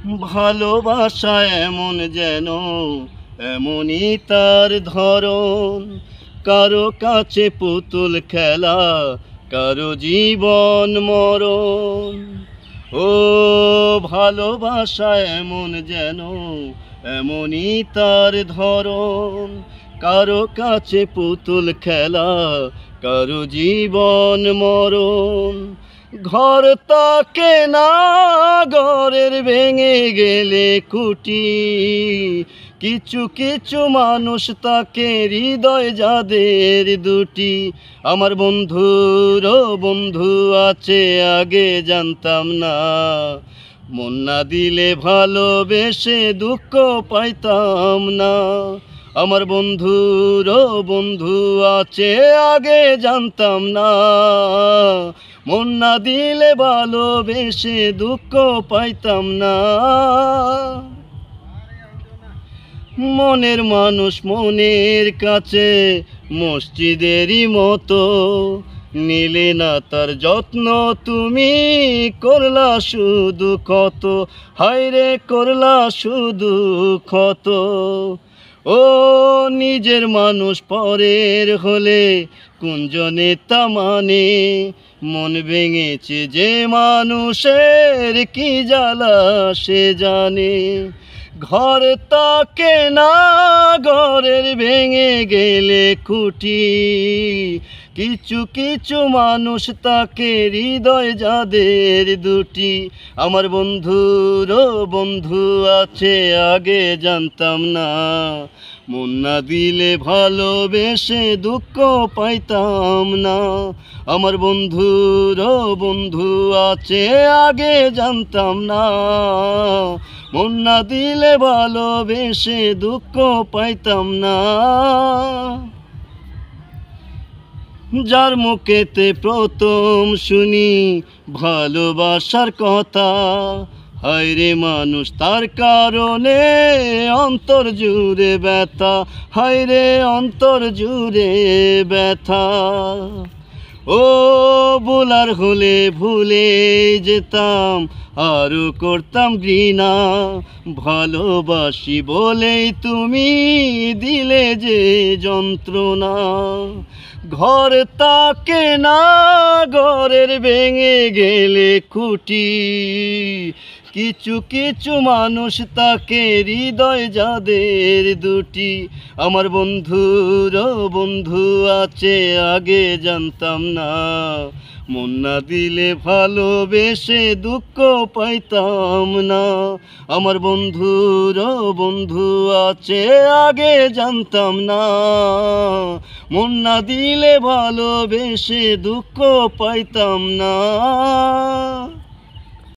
ভালোবাসা এমন যেন এমনই তার ধরন, কারো কাছে পুতুল খেলা, কারো জীবন মরণ। ও ভালোবাসা এমন যেন এমনই তার ধরন, কারো কাছে পুতুল খেলা, কারো জীবন মরণ। ঘর তাকে না, ঘরের ভেঙে গেলে খুঁটি, কিছু কিছু মানুষ তাকে হৃদয় যাদের দুটি। আমার বন্ধুরও বন্ধু আছে আগে জানতাম না, মন না দিলে ভালোবেসে দুঃখ পাইতাম না। আমার বন্ধুরও বন্ধু আছে আগে জানতাম না, মন না দিলে ভালোবেসে দুঃখ পাইতাম না। মনের মানুষ মনের কাছে মসজিদেরই মতো, নিলে না তার যত্ন তুমি করলা শুধু ক্ষত, হায়রে করলা শুধু ক্ষত। ও নিজের মানুষ পরের হলে কুঞ্জনে তা মানে, মন ভেঙেছে যে মানুষের কি জ্বালা সে জানে। ঘর তাকে না, ঘরের ভেঙে গেলে খুঁটি, কিছু কিছু মানুষ তাকে হৃদয় যাদের দুটি। আমার বন্ধুরও বন্ধু আছে আগে জানতাম না, মন না দিলে ভালোবেসে দুঃখ পাইতাম না। আমার বন্ধুরও বন্ধু আছে আগে জানতাম না, মন না দিলে ভালোবেসে দুঃখ পাইতাম না। যার মুখেতে প্রথম শুনি ভালোবাসার কথা, হায়রে মানুষ তার কারণে অন্তর জুড়ে ব্যথা, হায়রে অন্তর জুড়ে ব্যথা। ও ভুলার হলে ভুলে যেতাম, আরও করতাম ঘৃণা, ভালোবাসি বলেই তুমি দিলে যে যন্ত্রণা। ঘর তাকে না, ঘরের ভেঙে গেলে খুঁটি, কিছু কিছু মানুষ তাকে হৃদয় যাদের দুটি। আমার বন্ধুরও বন্ধু আছে আগে জানতাম না, মন না দিলে ভালোবেসে দুঃখ পাইতাম না। আমার বন্ধুরও বন্ধু আছে আগে জানতাম না, মন না দিলে ভালোবেসে দুঃখ পাইতাম না।